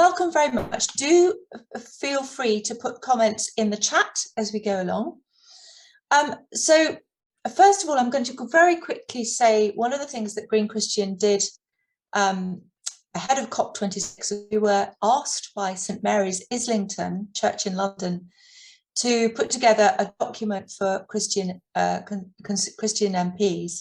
welcome very much. Do feel free to put comments in the chat as we go along. So first of all, I'm going to very quickly say one of the things that Green Christian did ahead of COP26. We were asked by St Mary's Islington Church in London to put together a document for Christian MPs,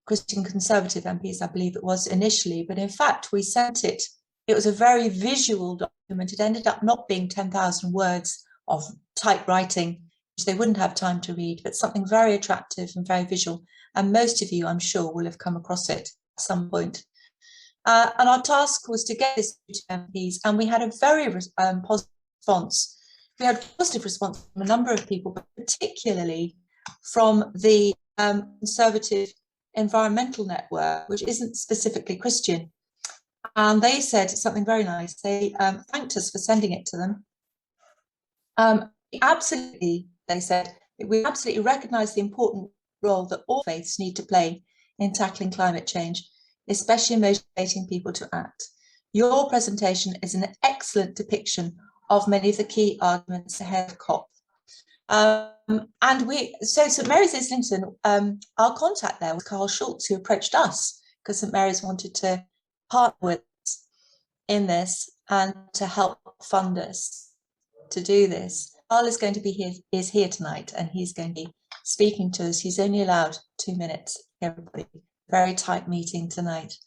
Christian Conservative MPs, I believe it was initially, but in fact we sent it. It was a very visual document. It ended up not being 10,000 words of typewriting, which they wouldn't have time to read, but something very attractive and very visual. And most of you, I'm sure, will have come across it at some point. And our task was to get this to MPs, and we had a very positive response. We had a positive response from a number of people, but particularly from the Conservative Environmental Network, which isn't specifically Christian. And they said something very nice. They thanked us for sending it to them. Absolutely, they said, we absolutely recognise the important role that all faiths need to play in tackling climate change, especially motivating people to act. Your presentation is an excellent depiction of many of the key arguments ahead of COP. So St Mary's Islington, our contact there was Karl Schulz, who approached us because St Mary's wanted to partner with us in this and to help fund us to do this. Karl is going to be here tonight, and he's going to be speaking to us. He's only allowed 2 minutes, everybody. Very tight meeting tonight.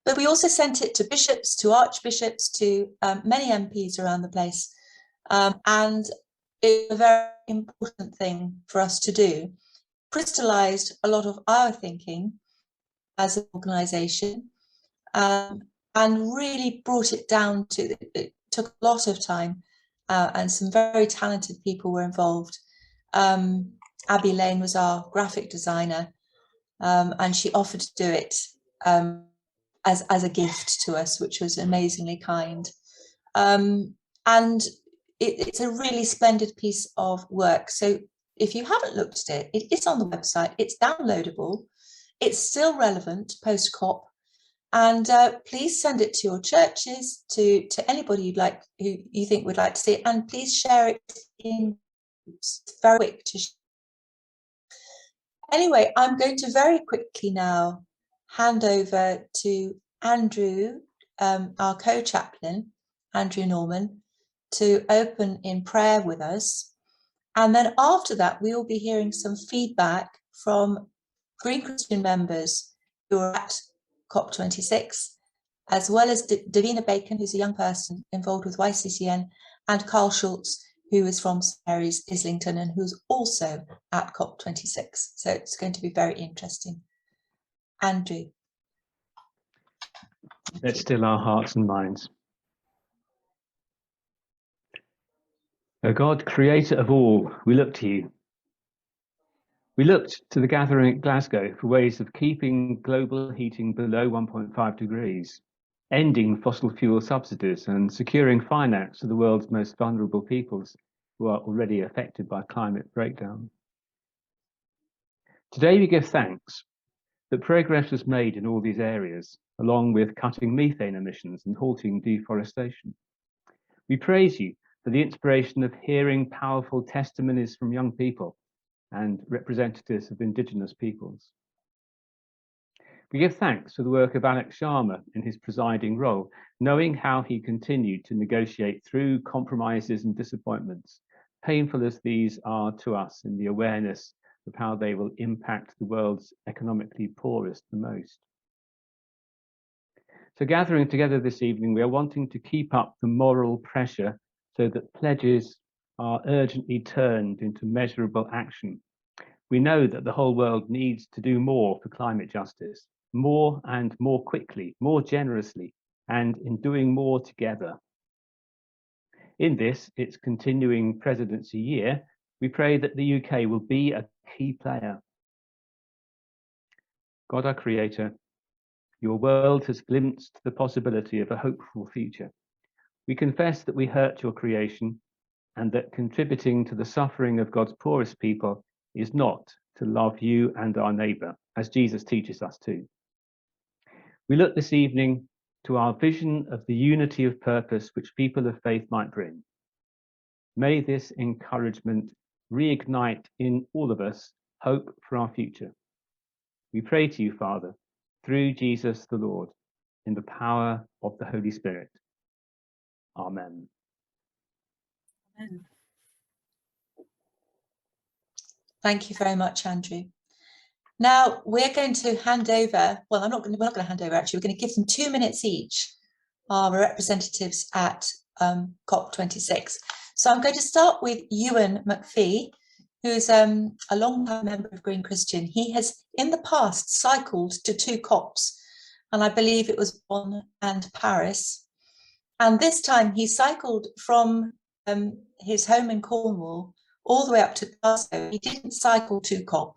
But we also sent it to bishops, to archbishops, to many MPs around the place. And it's a very important thing for us to do. Crystallized a lot of our thinking as an organisation, and really brought it down to, it took a lot of time, and some very talented people were involved. Abby Lane was our graphic designer, and she offered to do it as a gift to us, which was amazingly kind. And it's a really splendid piece of work. So if you haven't looked at it, it is on the website, it's downloadable, it's still relevant post-COP. And please send it to your churches, to anybody you'd like, who you think would like to see it, and please share it in groups. It's very quick to share. Anyway, I'm going to very quickly now hand over to Andrew, our co-chaplain, Andrew Norman, to open in prayer with us. And then after that, we will be hearing some feedback from Green Christian members who are at COP26, as well as Davina Bacon, who's a young person involved with YCCN, and Karl Schulz, who is from St Mary's Islington and who's also at COP26. So it's going to be very interesting. Andrew. Let's still our hearts and minds. O God, creator of all, we look to you. We looked to the gathering at Glasgow for ways of keeping global heating below 1.5 degrees, ending fossil fuel subsidies and securing finance to the world's most vulnerable peoples who are already affected by climate breakdown. Today we give thanks that progress was made in all these areas, along with cutting methane emissions and halting deforestation. We praise you for the inspiration of hearing powerful testimonies from young people and representatives of Indigenous peoples. We give thanks for the work of Alex Sharma in his presiding role, knowing how he continued to negotiate through compromises and disappointments, painful as these are to us, in the awareness of how they will impact the world's economically poorest the most. So gathering together this evening, we are wanting to keep up the moral pressure so that pledges are urgently turned into measurable action. We know that the whole world needs to do more for climate justice, more and more quickly, more generously, and in doing more together. In this, its continuing presidency year, we pray that the UK will be a key player. God, our creator, your world has glimpsed the possibility of a hopeful future. We confess that we hurt your creation and that contributing to the suffering of God's poorest people is not to love you and our neighbour, as Jesus teaches us to. We look this evening to our vision of the unity of purpose which people of faith might bring. May this encouragement reignite in all of us hope for our future. We pray to you, Father, through Jesus the Lord, in the power of the Holy Spirit. Amen. Amen. Thank you very much, Andrew. Now we're going to hand over, well, we're not going to hand over actually, we're going to give them 2 minutes each, our representatives at COP26. So I'm going to start with Euan McPhee, who's a long-time member of Green Christian. He has in the past cycled to 2 COPs, and I believe it was Bonn and Paris. And this time he cycled from his home in Cornwall all the way up to Glasgow. He didn't cycle to COP,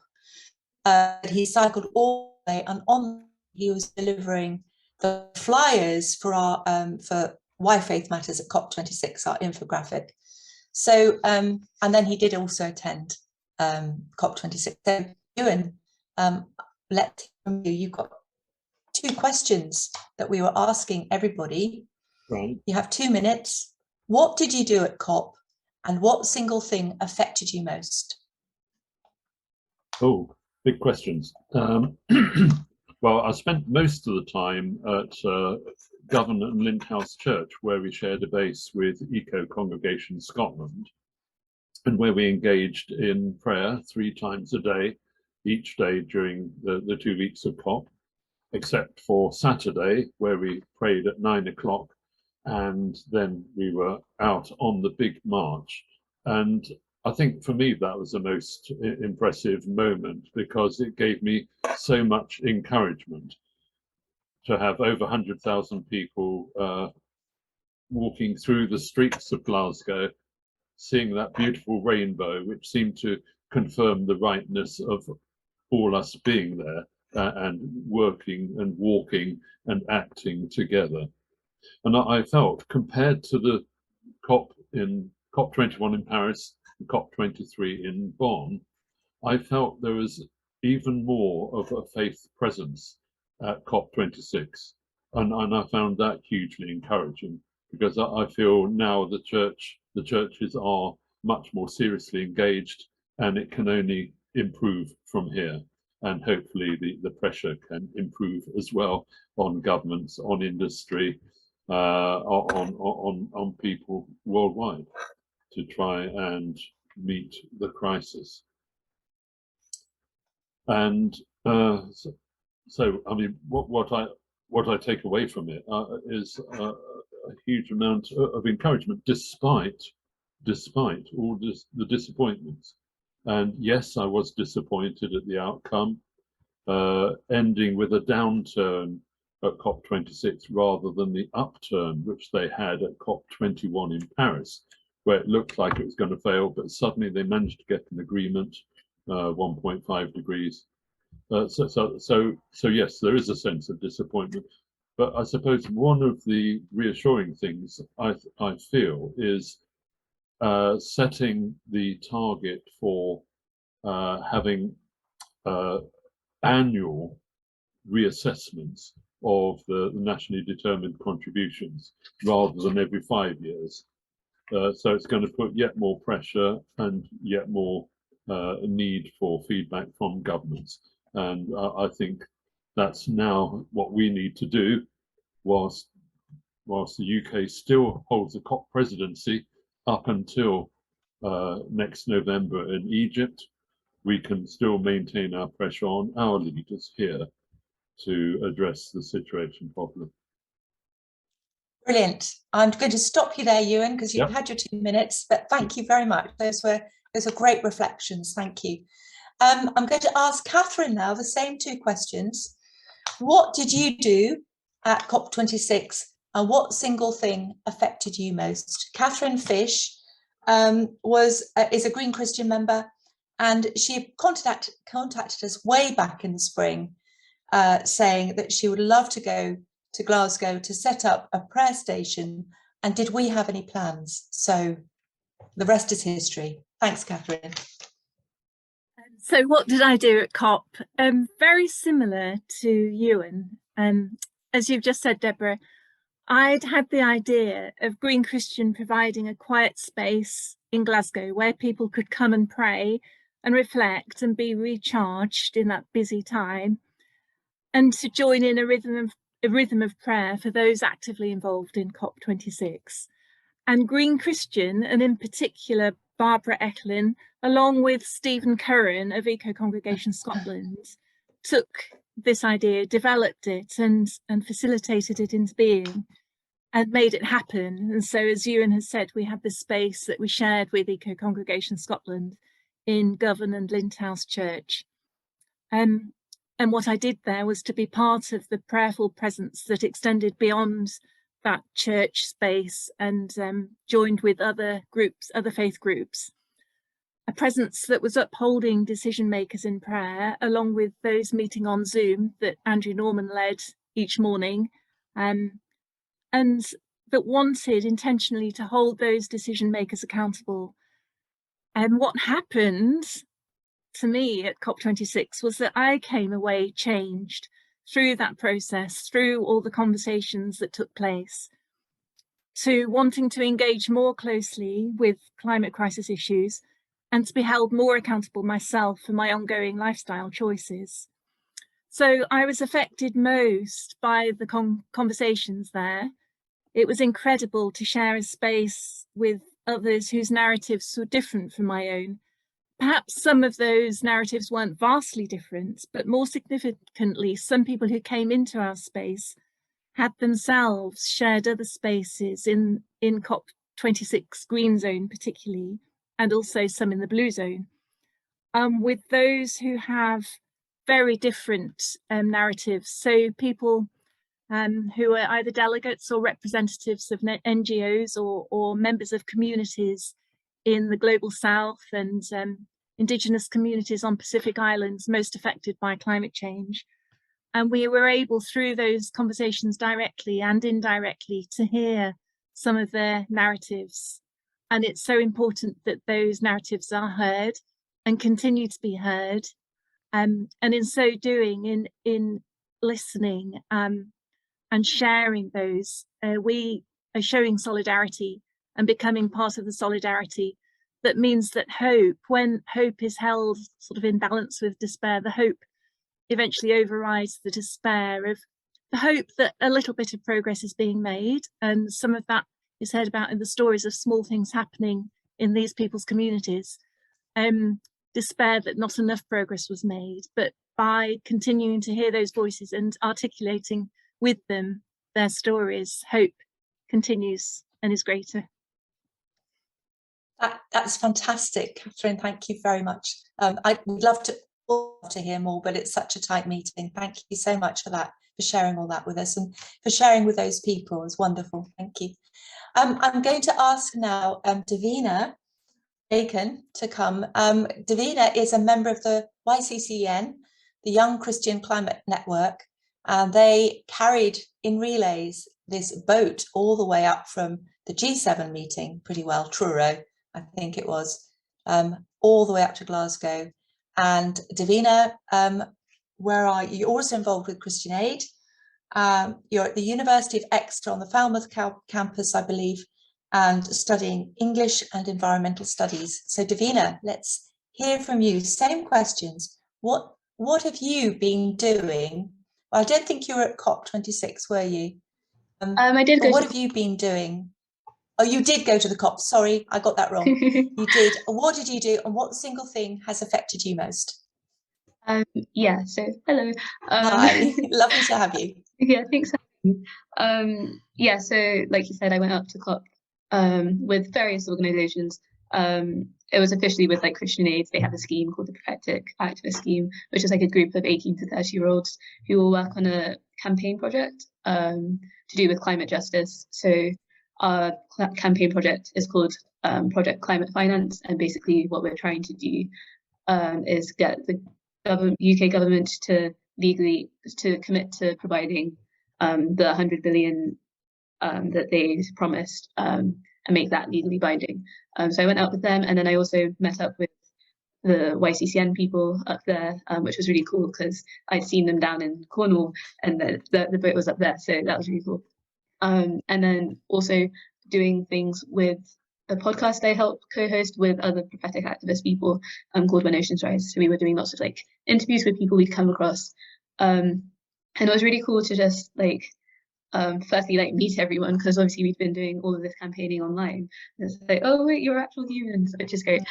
but he cycled all the way, and on he was delivering the flyers for our for Why Faith Matters at COP26, our infographic. So and then he did also attend COP26. So Euan, let's hear from you. You've got 2 questions that we were asking everybody. Right. You have 2 minutes. What did you do at COP, and what single thing affected you most? Oh, big questions. Well, I spent most of the time at Govan and Lindhouse Church, where we shared a base with Eco Congregation Scotland, and where we engaged in prayer 3 times a day, each day during the 2 weeks of COP, except for Saturday, where we prayed at 9 o'clock, and then we were out on the big march. And I think for me that was the most impressive moment, because it gave me so much encouragement to have over 100,000 people walking through the streets of Glasgow, seeing that beautiful rainbow, which seemed to confirm the rightness of all us being there and working and walking and acting together. And I felt, compared to the COP21 in Paris, and COP23 in Bonn, I felt there was even more of a faith presence at COP26, and I found that hugely encouraging, because I feel now the churches are much more seriously engaged, and it can only improve from here. And hopefully the pressure can improve as well on governments, on industry, on people worldwide, to try and meet the crisis. And so I mean, what I take away from it is a huge amount of encouragement, despite all the disappointments. And yes, I was disappointed at the outcome, ending with a downturn at COP26 rather than the upturn which they had at COP21 in Paris, where it looked like it was going to fail, but suddenly they managed to get an agreement, 1.5 degrees. So yes, there is a sense of disappointment, but I suppose one of the reassuring things I feel is setting the target for having annual reassessments of the nationally determined contributions rather than every 5 years. So it's going to put yet more pressure and yet more need for feedback from governments. And I think that's now what we need to do, whilst the UK still holds the COP presidency up until next November in Egypt. We can still maintain our pressure on our leaders here to address the situation properly. Brilliant. I'm going to stop you there, Euan, because you've Yep. had your 2 minutes, but thank you very much. Those were great reflections. Thank you. I'm going to ask Catherine now the same 2 questions. What did you do at COP26, and what single thing affected you most? Catherine Fish is a Green Christian member, and she contacted us way back in the spring, saying that she would love to go to Glasgow to set up a prayer station, and did we have any plans? So the rest is history. Thanks, Catherine. So what did I do at COP? Very similar to Euan. as you've just said, Deborah, I'd had the idea of Green Christian providing a quiet space in Glasgow where people could come and pray and reflect and be recharged in that busy time, and to join in a rhythm of prayer for those actively involved in COP26. And Green Christian, and in particular Barbara Eklund, along with Stephen Curran of Eco Congregation Scotland, took this idea, developed it, and facilitated it into being, and made it happen. And so, as Euan has said, we have this space that we shared with Eco Congregation Scotland in Govan and Lindhouse Church. And what I did there was to be part of the prayerful presence that extended beyond that church space, and joined with other groups, other faith groups. A presence that was upholding decision makers in prayer, along with those meeting on Zoom that Andrew Norman led each morning, and that wanted intentionally to hold those decision makers accountable. And what happened to me at COP26 was that I came away changed through that process, through all the conversations that took place, to wanting to engage more closely with climate crisis issues and to be held more accountable myself for my ongoing lifestyle choices. So I was affected most by the conversations there. It was incredible to share a space with others whose narratives were different from my own. Perhaps some of those narratives weren't vastly different, but more significantly, some people who came into our space had themselves shared other spaces in COP26 Green Zone particularly, and also some in the Blue Zone, with those who have very different narratives. So people who are either delegates or representatives of NGOs or members of communities in the Global South and Indigenous communities on Pacific Islands most affected by climate change. And we were able, through those conversations directly and indirectly, to hear some of their narratives. And it's so important that those narratives are heard and continue to be heard. And in so doing, in listening and sharing those, we are showing solidarity and becoming part of the solidarity that means that hope, when hope is held sort of in balance with despair, the hope eventually overrides the despair of the hope that a little bit of progress is being made. And some of that is heard about in the stories of small things happening in these people's communities. Despair that not enough progress was made, but by continuing to hear those voices and articulating with them their stories, hope continues and is greater. That's fantastic, Catherine. Thank you very much. I would love to hear more, but it's such a tight meeting. Thank you so much for that, for sharing all that with us and for sharing with those people. It's wonderful. Thank you. I'm going to ask now Davina Bacon to come. Davina is a member of the YCCN, the Young Christian Climate Network, and they carried in relays this boat all the way up from the G7 meeting, pretty well, Truro, I think it was, all the way up to Glasgow. And Davina, where are you? You're also involved with Christian Aid. You're at the University of Exeter on the Falmouth campus, I believe, and studying English and environmental studies. So Davina, let's hear from you. Same questions. What have you been doing? Well, I don't think you were at COP26, were you? I did go. What have you been doing? Oh, you did go to the COP. Sorry, I got that wrong. You did. What did you do, and what single thing has affected you most? Yeah. So hello. Hi, lovely to have you. Yeah, thanks. Yeah. So, like you said, I went up to COP with various organisations. It was officially with like Christian Aid. They have a scheme called the Prophetic Activist Scheme, which is like a group of 18 to 30-year-olds who will work on a campaign project to do with climate justice. So our campaign project is called Project Climate Finance, and basically what we're trying to do is get the UK government to legally commit to providing the 100 billion that they promised and make that legally binding. So I went out with them, and then I also met up with the YCCN people up there, which was really cool because I'd seen them down in Cornwall, and the boat was up there, so that was really cool. And then also doing things with a podcast I helped co-host with other prophetic activist people called When Oceans Rise. So we were doing lots of like interviews with people we'd come across, and it was really cool to just like firstly like meet everyone, because obviously we've been doing all of this campaigning online. It's like, oh wait, you're actual humans, which is great.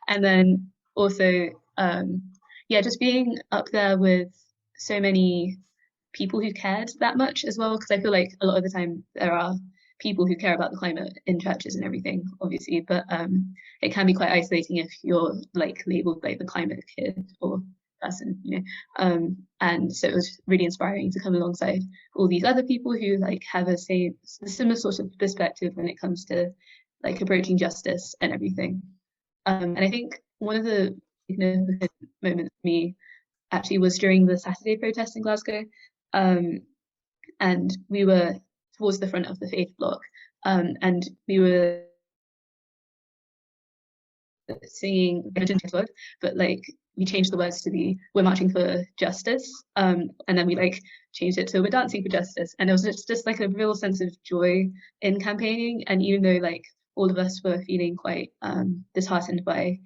And then also yeah, just being up there with so many people who cared that much as well, because I feel like a lot of the time there are people who care about the climate in churches and everything, obviously, but it can be quite isolating if you're like labeled like the climate kid or person, you know. And so it was really inspiring to come alongside all these other people who like have a similar sort of perspective when it comes to like approaching justice and everything. And I think one of the significant moments for me actually was during the Saturday protest in Glasgow, and we were towards the front of the faith block, and we were singing God, but like we changed the words to be "We're marching for justice," and then we like changed it to "We're dancing for justice," and it was just like a real sense of joy in campaigning. And even though like all of us were feeling quite disheartened by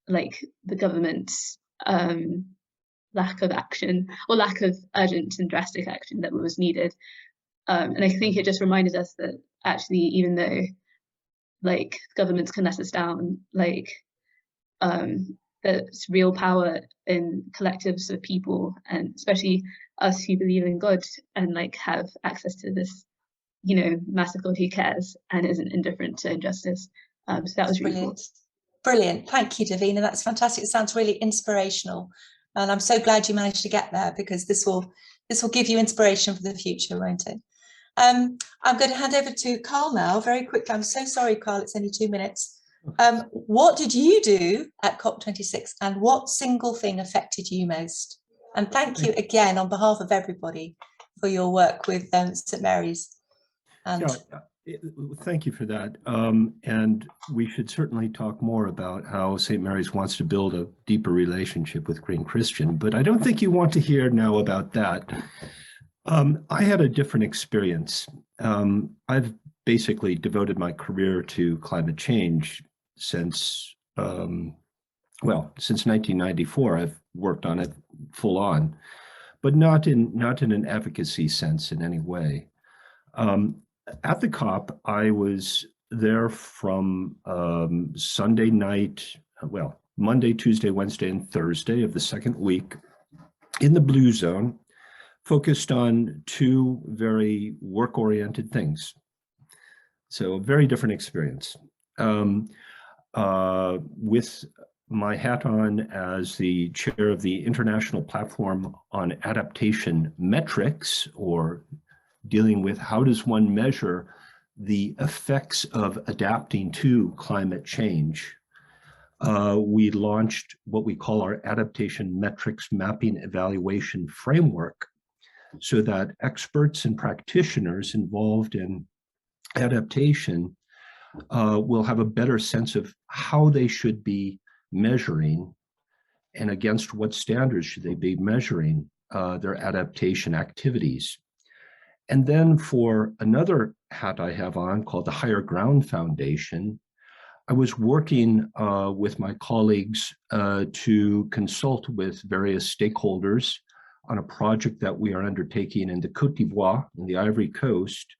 like the government's lack of action or lack of urgent and drastic action that was needed, and I think it just reminded us that actually, even though like governments can let us down, like there's real power in collectives of people, and especially us who believe in God and like have access to this, you know, massive God who cares and isn't indifferent to injustice. So that was really cool. Brilliant. Thank you, Davina. That's fantastic. It sounds really inspirational. And I'm so glad you managed to get there, because this will give you inspiration for the future, won't it? I'm going to hand over to Karl now, very quickly. I'm so sorry, Karl, it's only 2 minutes. What did you do at COP26, and what single thing affected you most? And thank you again on behalf of everybody for your work with St Mary's. And thank you for that. And we should certainly talk more about how St. Mary's wants to build a deeper relationship with Green Christian, but I don't think you want to hear now about that. I had a different experience. I've basically devoted my career to climate change since, since 1994. I've worked on it full on, but not in an advocacy sense in any way. At the COP, I was there from Sunday night, Monday, Tuesday, Wednesday, and Thursday of the second week in the Blue Zone, focused on two very work-oriented things. So a very different experience. With my hat on as the chair of the International Platform on Adaptation Metrics, or dealing with how does one measure the effects of adapting to climate change, we launched what we call our Adaptation Metrics Mapping Evaluation Framework, so that experts and practitioners involved in adaptation will have a better sense of how they should be measuring and against what standards should they be measuring their adaptation activities. And then for another hat I have on called the Higher Ground Foundation, I was working with my colleagues to consult with various stakeholders on a project that we are undertaking in the Côte d'Ivoire, in the Ivory Coast,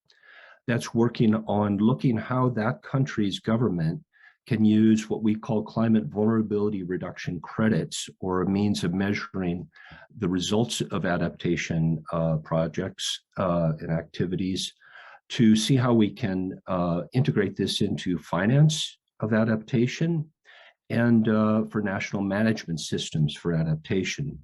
that's working on looking how that country's government can use what we call climate vulnerability reduction credits, or a means of measuring the results of adaptation projects and activities, to see how we can integrate this into finance of adaptation and for national management systems for adaptation.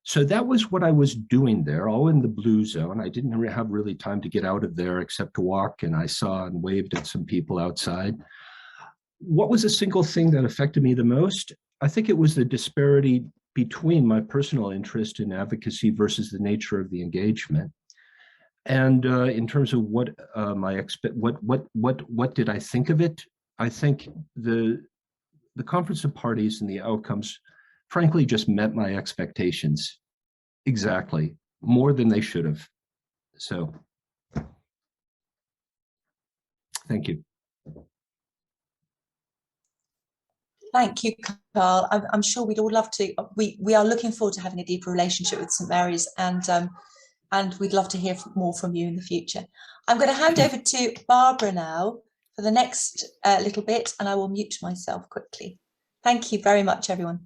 So that was what I was doing there, all in the Blue Zone. I didn't have really time to get out of there except to walk, and I saw and waved at some people outside. What was the single thing that affected me the most? I think it was the disparity between my personal interest in advocacy versus the nature of the engagement. And in terms of what did I think of it? I think the the Conference of Parties and the outcomes, frankly, just met my expectations exactly, more than they should have. So, thank you. Thank you, Karl. I'm sure we'd all love to. We are looking forward to having a deeper relationship with St Mary's, and we'd love to hear more from you in the future. I'm going to hand over to Barbara now for the next little bit, and I will mute myself quickly. Thank you very much, everyone.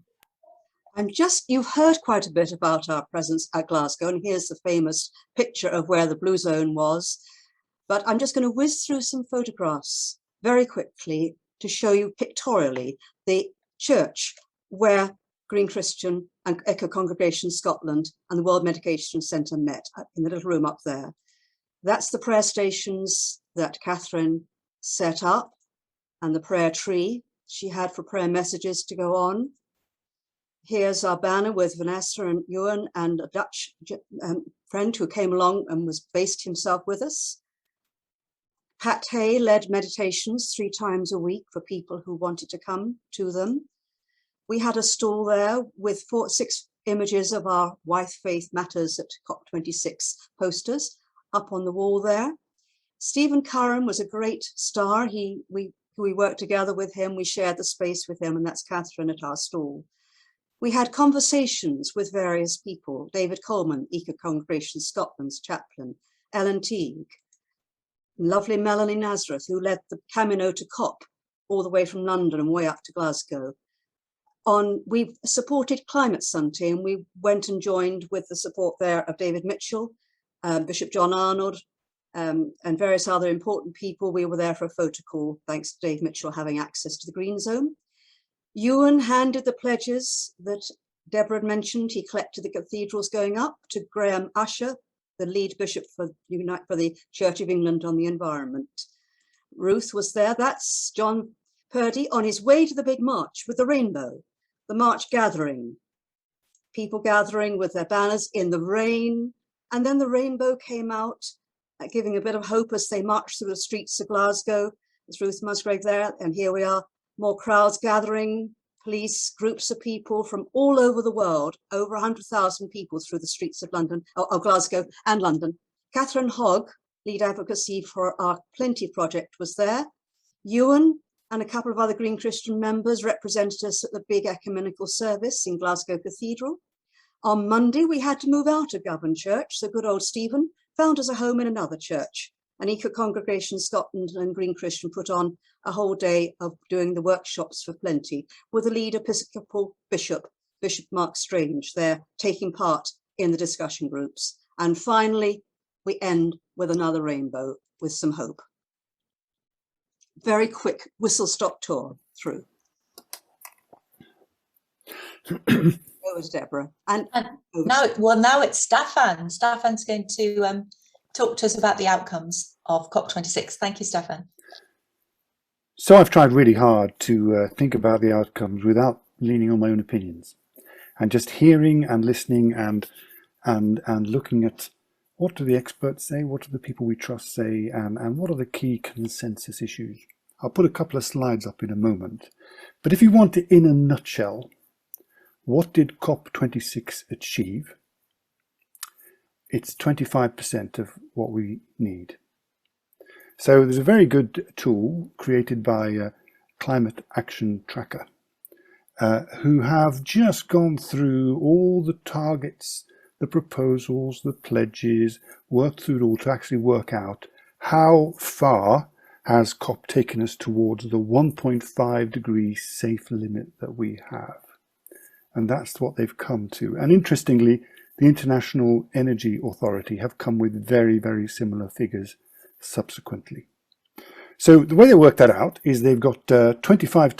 You've heard quite a bit about our presence at Glasgow, and here's the famous picture of where the blue zone was. But I'm just going to whiz through some photographs very quickly to show you pictorially the church where Green Christian and Echo Congregation Scotland and the World Medication Centre met in the little room up there. That's the prayer stations that Catherine set up and the prayer tree she had for prayer messages to go on. Here's our banner with Vanessa and Euan and a Dutch friend who came along and was based himself with us. Pat Hay led meditations 3 times a week for people who wanted to come to them. We had a stall there with 6 images of our Why Faith Matters at COP26 posters up on the wall there. Stephen Curran was a great star. We worked together with him. We shared the space with him, and that's Catherine at our stall. We had conversations with various people. David Coleman, Eco Congregation Scotland's chaplain, Ellen Teague, lovely Melanie Nazareth, who led the Camino to COP all the way from London and way up to Glasgow. We've supported Climate Sunday, and we went and joined with the support there of David Mitchell, Bishop John Arnold, and various other important people. We were there for a photo call, thanks to Dave Mitchell having access to the Green Zone. Euan handed the pledges that Deborah had mentioned. He collected the cathedrals going up to Graham Usher, the lead bishop for the Church of England on the environment. Ruth was there. That's John Purdy on his way to the big march with the rainbow, the march gathering, people gathering with their banners in the rain. And then the rainbow came out, giving a bit of hope as they marched through the streets of Glasgow. There's Ruth Musgrave there, and here we are, more crowds gathering, police, groups of people from all over the world, over 100,000 people through the streets of London, of Glasgow and London. Catherine Hogg, lead advocacy for our Plenty project, was there. Euan and a couple of other Green Christian members represented us at the big ecumenical service in Glasgow Cathedral. On Monday, we had to move out of Govan Church, so good old Stephen found us a home in another church. And Eco Congregation Scotland and Green Christian put on a whole day of doing the workshops for Plenty with the lead Episcopal Bishop Mark Strange there taking part in the discussion groups. And finally, we end with another rainbow with some hope. Very quick whistle-stop tour through. Over to Deborah. And now it's Staffan. Staffan's going to talk to us about the outcomes of COP26. Thank you, Staffan. So I've tried really hard to think about the outcomes without leaning on my own opinions, and just hearing and listening and looking at what do the experts say, what do the people we trust say, and what are the key consensus issues. I'll put a couple of slides up in a moment, but if you want it in a nutshell, what did COP26 achieve? It's 25% of what we need. So there's a very good tool created by Climate Action Tracker, who have just gone through all the targets, the proposals, the pledges, worked through it all to actually work out how far has COP taken us towards the 1.5 degree safe limit that we have. And that's what they've come to. And interestingly, the International Energy Authority have come with very, very similar figures subsequently. So the way they work that out is they've got 25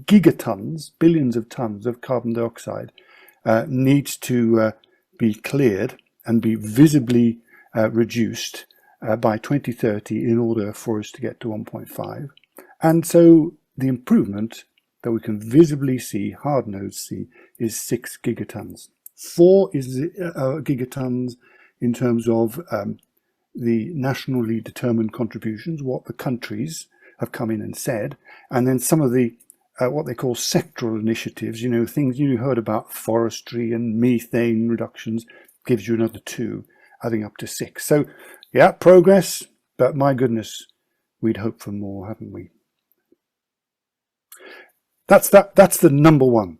gigatons, billions of tons of carbon dioxide needs to be cleared and be visibly reduced by 2030 in order for us to get to 1.5. And so the improvement that we can visibly see, hard-nosed see, is 6 gigatons. 4 is gigatons in terms of the nationally determined contributions, what the countries have come in and said, and then some of the what they call sectoral initiatives, you know, things you heard about, forestry and methane reductions, gives you another 2, adding up to 6. So yeah, progress, but my goodness, we'd hope for more, haven't we? That's the number one.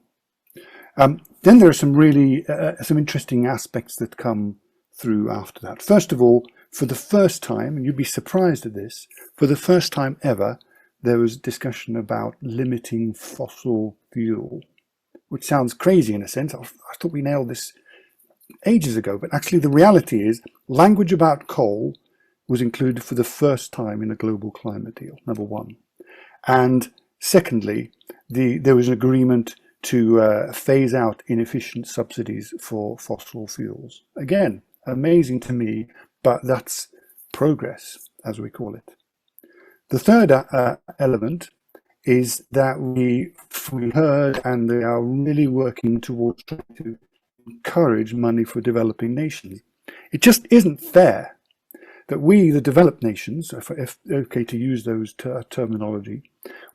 Then there are some really some interesting aspects that come through after that. First of all, for the first time, and you'd be surprised at this, for the first time ever, there was discussion about limiting fossil fuel, which sounds crazy in a sense. I thought we nailed this ages ago, but actually the reality is language about coal was included for the first time in a global climate deal, number one. And secondly, there was an agreement to phase out inefficient subsidies for fossil fuels. Again, amazing to me, but that's progress, as we call it. The third element is that we heard, and they are really working towards trying to encourage money for developing nations. It just isn't fair that we, the developed nations, if okay to use those terminology,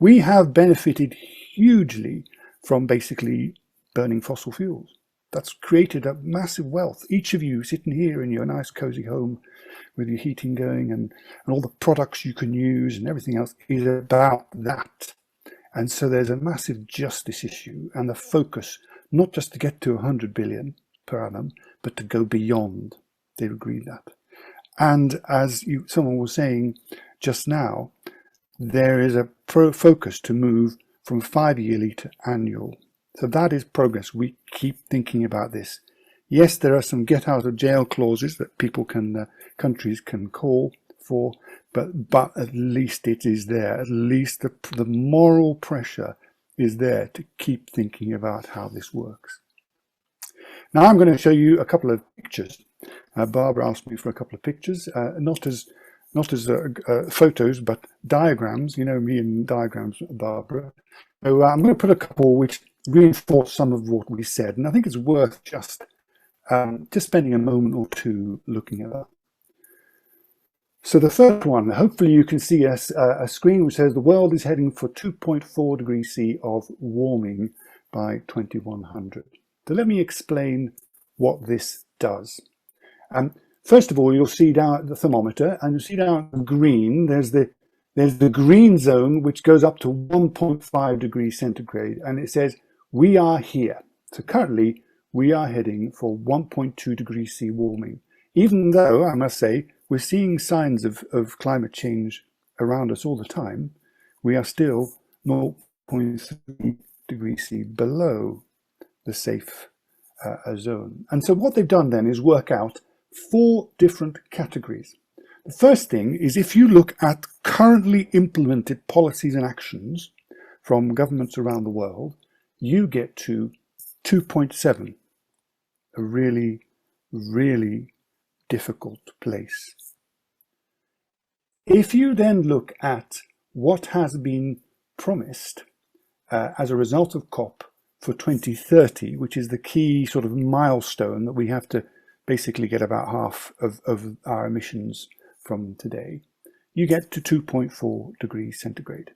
we have benefited hugely from basically burning fossil fuels. That's created a massive wealth. Each of you sitting here in your nice cozy home with your heating going and all the products you can use and everything else is about that. And so there's a massive justice issue and the focus, not just to get to 100 billion per annum, but to go beyond. They've agreed that. And as someone was saying just now, there is a focus to move from 5-yearly to annual. So that is progress. We keep thinking about this. Yes, there are some get out of jail clauses that people can, countries can call for, but at least it is there. At least the moral pressure is there to keep thinking about how this works. Now I'm going to show you a couple of pictures. Barbara asked me for a couple of pictures, not as photos, but diagrams. You know me and diagrams, Barbara. So I'm going to put a couple which reinforce some of what we said, and I think it's worth just spending a moment or two looking at that. So the first one, hopefully you can see a screen which says the world is heading for 2.4 degrees C of warming by 2100. So let me explain what this does. First of all, you'll see down at the thermometer, and you'll see down green, there's the green zone, which goes up to 1.5 degrees centigrade, and it says we are here. So currently we are heading for 1.2 degrees C warming, even though I must say we're seeing signs of climate change around us all the time. We are still 0.3 degrees C below the safe zone. And so what they've done then is work out 4 different categories. The first thing is, if you look at currently implemented policies and actions from governments around the world, you get to 2.7, a really, really difficult place. If you then look at what has been promised as a result of COP for 2030, which is the key sort of milestone that we have to basically get about half of our emissions from today, you get to 2.4 degrees centigrade.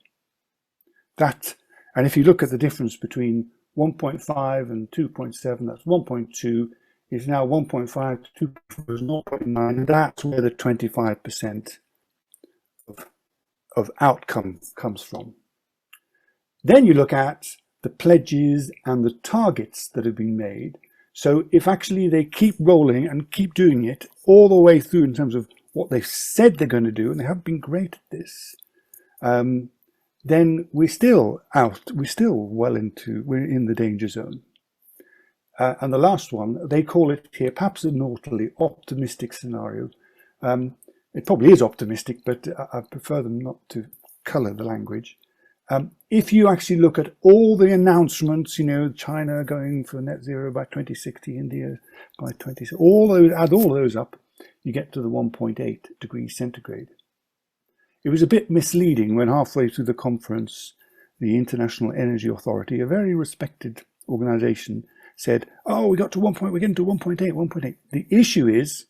That, and if you look at the difference between 1.5 and 2.7, that's 1.2, is now 1.5 to 2.4 is 0.9, and that's where the 25% of outcome comes from. Then you look at the pledges and the targets that have been made. So if actually they keep rolling and keep doing it all the way through in terms of what they've said they're going to do, and they have been great at this, then we're still we're in the danger zone. And the last one, they call it here, perhaps a naughtily optimistic scenario. It probably is optimistic, but I prefer them not to colour the language. If you actually look at all the announcements, you know, China going for net zero by 2060, India by 2060, add all those up, you get to the 1.8 degrees centigrade. It was a bit misleading when halfway through the conference, the International Energy Authority, a very respected organization, said, oh, we got to 1.8, we're getting to 1.8, 1.8. The issue is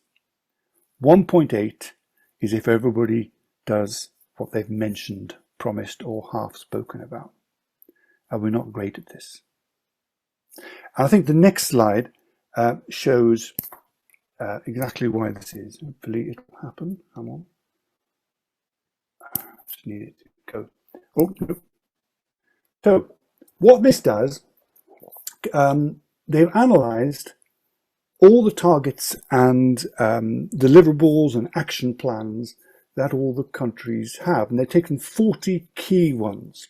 1.8 is if everybody does what they've mentioned promised or half spoken about. And we're not great at this. And I think the next slide shows exactly why this is. Hopefully it will happen. Come on. Just need it to go. Oh, no. So what this does, they've analysed all the targets and deliverables and action plans that all the countries have, and they've taken 40 key ones,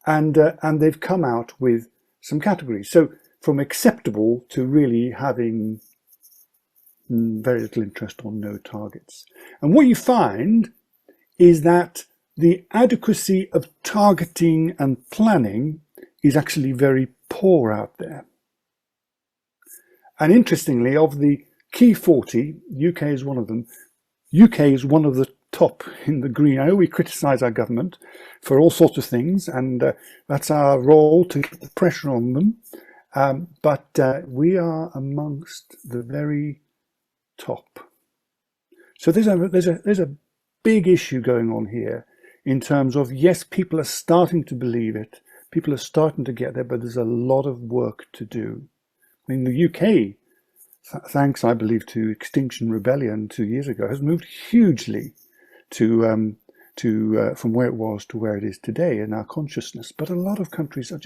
and they've come out with some categories. So from acceptable to really having very little interest or no targets. And what you find is that the adequacy of targeting and planning is actually very poor out there. And interestingly, of the key 40, UK is one of them. UK is one of the top in the green. I know we criticise our government for all sorts of things, and that's our role to keep the pressure on them. But we are amongst the very top. So there's a big issue going on here in terms of, yes, people are starting to believe it. People are starting to get there, but there's a lot of work to do. I mean, the UK, thanks, I believe, to Extinction Rebellion 2 years ago, has moved hugely to from where it was to where it is today in our consciousness. But a lot of countries are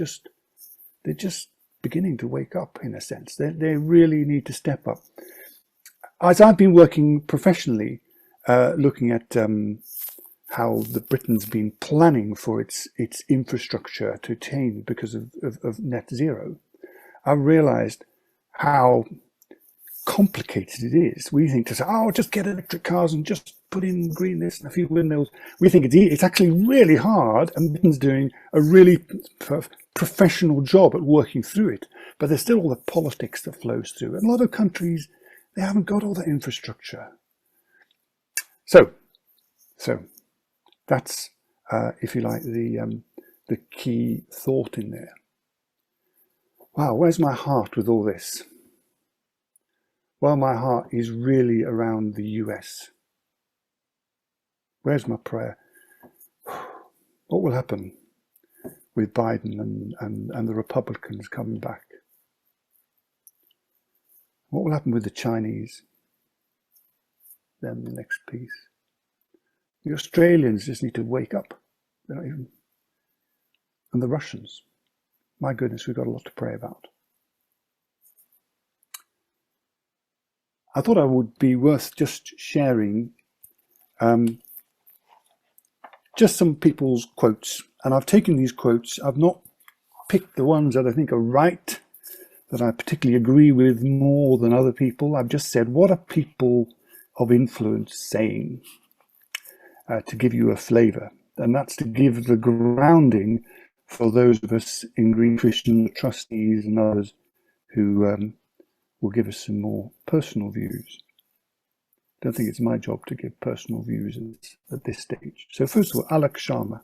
they're just beginning to wake up, in a sense. They really need to step up. As I've been working professionally, looking at how Britain's been planning for its infrastructure to attain because of net zero, I realised how complicated it is. We think to say, oh, just get electric cars and just put in green this and a few windmills. We think it's actually really hard, and Britain's doing a really professional job at working through it. But there's still all the politics that flows through. And a lot of countries, they haven't got all that infrastructure. So that's, if you like, the key thought in there. Wow, where's my heart with all this? Well, my heart is really around the US. Where's my prayer? What will happen with Biden and the Republicans coming back? What will happen with the Chinese? Then the next piece. The Australians just need to wake up. They're not even. And the Russians. My goodness, we've got a lot to pray about. I thought I would be worth just sharing just some people's quotes. And I've taken these quotes. I've not picked the ones that I think are right, that I particularly agree with more than other people. I've just said, what are people of influence saying, to give you a flavour? And that's to give the grounding for those of us in Green Christian, trustees and others who will give us some more personal views. I don't think it's my job to give personal views at this stage. So first of all, Alok Sharma.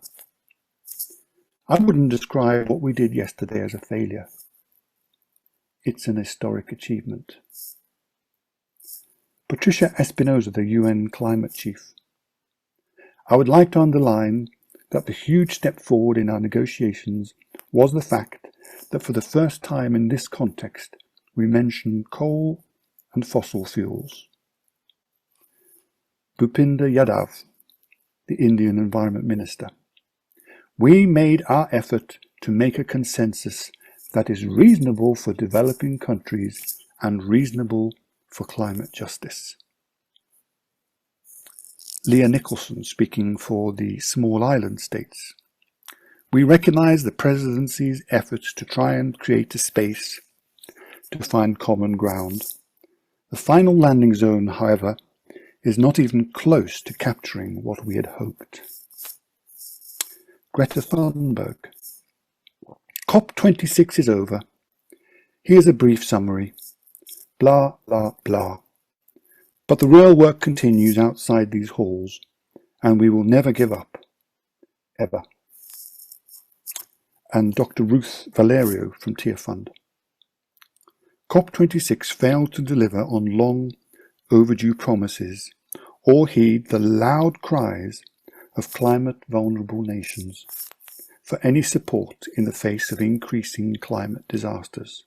I wouldn't describe what we did yesterday as a failure. It's an historic achievement. Patricia Espinosa, the UN climate chief. I would like to underline that the huge step forward in our negotiations was the fact that for the first time in this context, we mentioned coal and fossil fuels. Bhupinder Yadav, the Indian Environment Minister. We made our effort to make a consensus that is reasonable for developing countries and reasonable for climate justice. Leah Nicholson, speaking for the small island states. We recognise the presidency's efforts to try and create a space to find common ground. The final landing zone, however, is not even close to capturing what we had hoped. Greta Thunberg. COP26 is over. Here's a brief summary. Blah, blah, blah. But the real work continues outside these halls, and we will never give up, ever. And Dr. Ruth Valerio from Tier Fund. COP26 failed to deliver on long overdue promises or heed the loud cries of climate vulnerable nations for any support in the face of increasing climate disasters.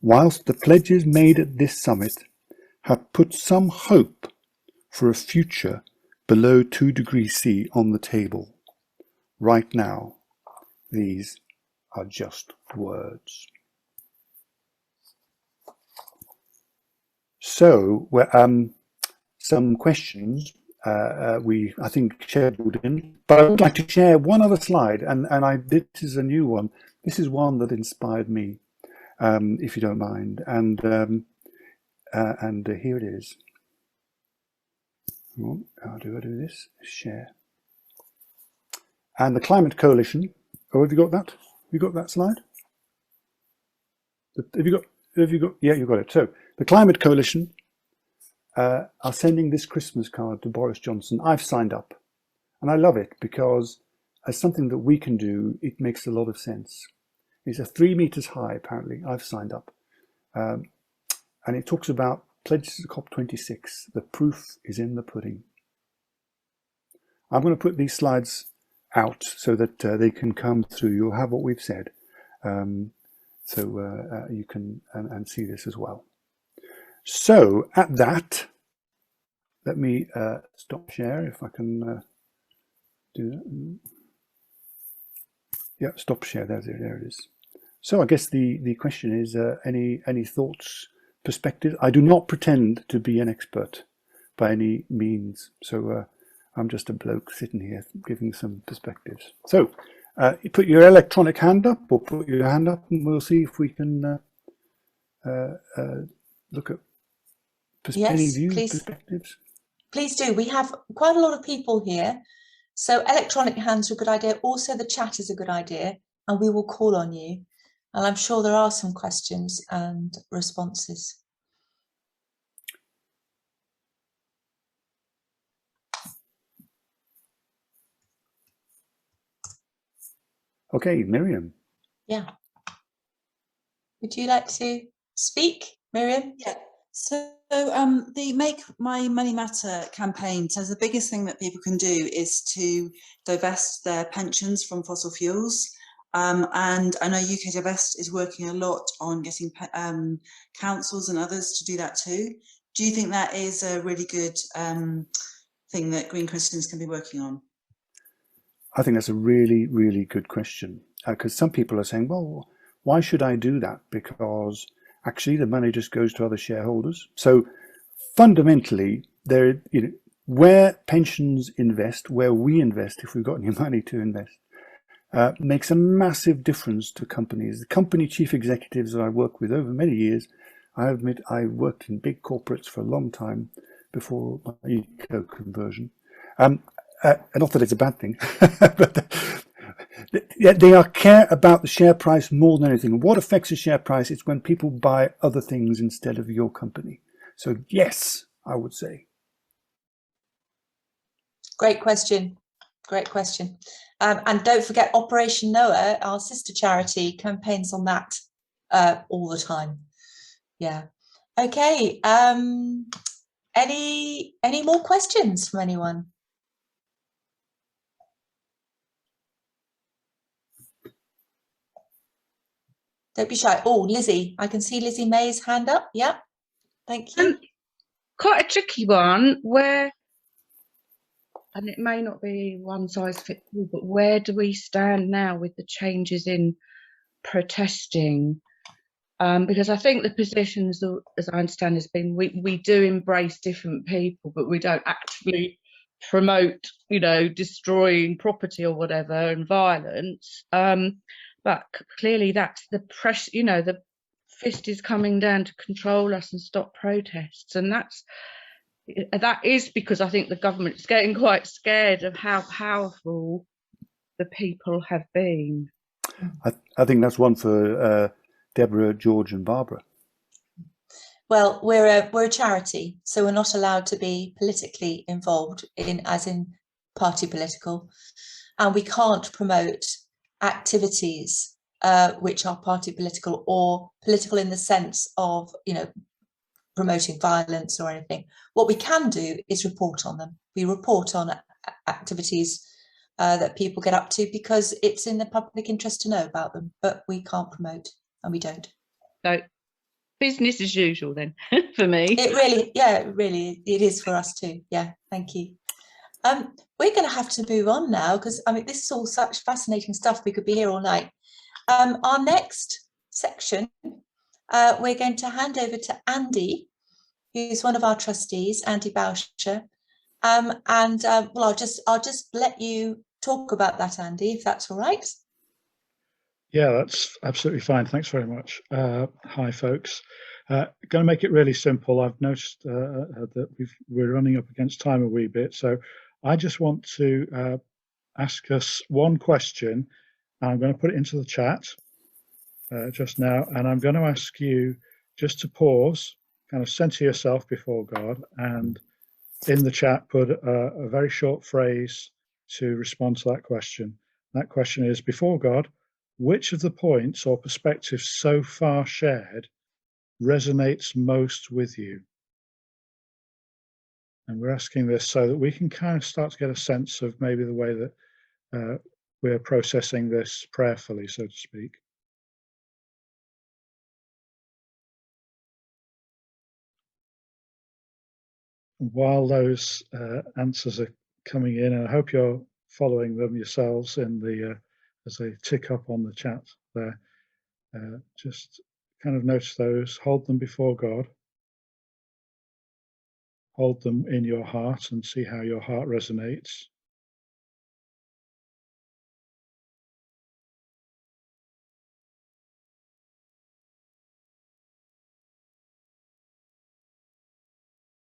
Whilst the pledges made at this summit have put some hope for a future below 2 degrees C on the table, right now, these are just words. So, some questions I think scheduled in, but I would like to share one other slide, and this is a new one. This is one that inspired me, if you don't mind, and here it is. How do I do this? Share. And the Climate Coalition. Oh, have you got that? Have you got that slide? Have you got? Yeah, you got it. So the Climate Coalition are sending this Christmas card to Boris Johnson. I've signed up, and I love it because as something that we can do, it makes a lot of sense. It's 3 meters high, apparently. I've signed up, and it talks about pledges to COP26. The proof is in the pudding. I'm going to put these slides out so that they can come through. You'll have what we've said, so you can and see this as well. So at that, let me stop share if I can do that. Yeah, stop share. There it is. So I guess the question is any thoughts, perspectives? I do not pretend to be an expert by any means, so I'm just a bloke sitting here giving some perspectives. So you put your electronic hand up, or put your hand up, and we'll see if we can look at any views, perspectives. Please do. We have quite a lot of people here, so electronic hands are a good idea. Also, the chat is a good idea, and we will call on you. And I'm sure there are some questions and responses. Okay, Miriam. Yeah. Would you like to speak, Miriam? Yeah. So the Make My Money Matter campaign says the biggest thing that people can do is to divest their pensions from fossil fuels. And I know UK Divest is working a lot on getting councils and others to do that too. Do you think that is a really good thing that Green Christians can be working on? I think that's a really, really good question, because some people are saying, well, why should I do that? Because actually the money just goes to other shareholders. So fundamentally, where pensions invest, where we invest, if we've got any money to invest, makes a massive difference to companies. The company chief executives that I work with over many years, I admit I worked in big corporates for a long time before my eco conversion. Not that it's a bad thing, but they care about the share price more than anything. What affects the share price is when people buy other things instead of your company. So yes, I would say. Great question. Great question. And don't forget Operation Noah, our sister charity, campaigns on that all the time. Yeah. Okay. Any more questions from anyone? Don't be shy. Oh, Lizzie, I can see Lizzie May's hand up. Yeah, thank you. Quite a tricky one where, and it may not be one size fits all, but where do we stand now with the changes in protesting? Because I think the positions, as I understand, has been we do embrace different people, but we don't actually promote, destroying property or whatever and violence. But clearly that's the pressure, the fist is coming down to control us and stop protests. And that is because I think the government is getting quite scared of how powerful the people have been. I think that's one for Deborah, George and Barbara. Well, we're a charity, so we're not allowed to be politically involved as in party political, and we can't promote activities which are party political or political in the sense of promoting violence or anything. What we can do is report on them. We report on activities that people get up to because it's in the public interest to know about them, but we can't promote, and we don't. So business as usual then for me. It really is for us too. Yeah, thank you. We're going to have to move on now because I mean this is all such fascinating stuff. We could be here all night. Our next section, we're going to hand over to Andy, who's one of our trustees, Andy Boucher. Well, I'll just let you talk about that, Andy, if that's all right. Yeah, that's absolutely fine. Thanks very much. Hi, folks. Going to make it really simple. I've noticed that we're running up against time a wee bit, so I just want to ask us one question. I'm going to put it into the chat just now, and I'm going to ask you just to pause, kind of center yourself before God, and in the chat put a very short phrase to respond to that question. That question is, before God, which of the points or perspectives so far shared resonates most with you? And we're asking this so that we can kind of start to get a sense of maybe the way that we're processing this prayerfully, so to speak. And while those answers are coming in, and I hope you're following them yourselves in the as they tick up on the chat there, just kind of notice those, hold them before God, hold them in your heart and see how your heart resonates.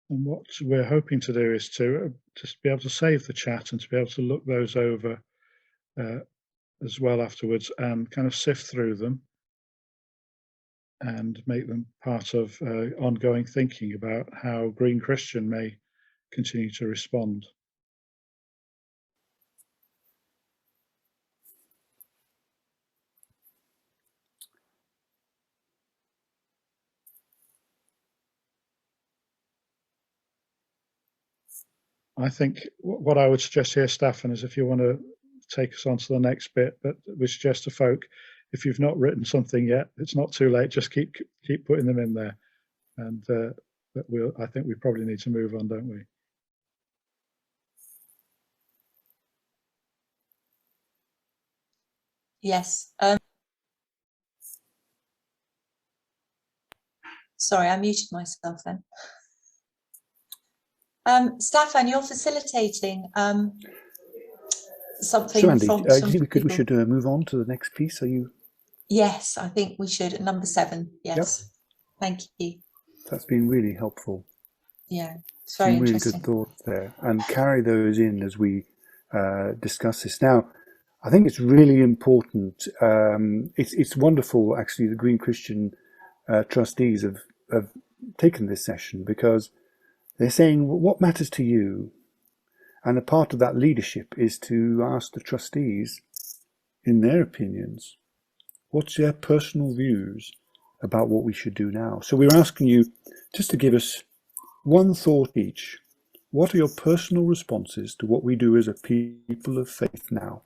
And what we're hoping to do is to just be able to save the chat and to be able to look those over as well afterwards and kind of sift through them and make them part of ongoing thinking about how Green Christian may continue to respond. I think what I would suggest here, Staffan, is if you want to take us on to the next bit, but we suggest to folk, if you've not written something yet, it's not too late. Just keep putting them in there, and I think we probably need to move on, don't we? Yes. Sorry, I muted myself then. Staffan, you're facilitating something. So Andy, from do you some think we people. should move on to the next piece? Are you? Yes, I think we should. Number 7. Yes. Yep. Thank you. That's been really helpful. Yeah, it's very really interesting. Good thoughts there, and carry those in as we discuss this. Now, I think it's really important. It's wonderful, actually, the Green Christian trustees have taken this session because they're saying, well, what matters to you? And a part of that leadership is to ask the trustees, in their opinions, what's their personal views about what we should do now. So we're asking you just to give us one thought each. What are your personal responses to what we do as a people of faith now?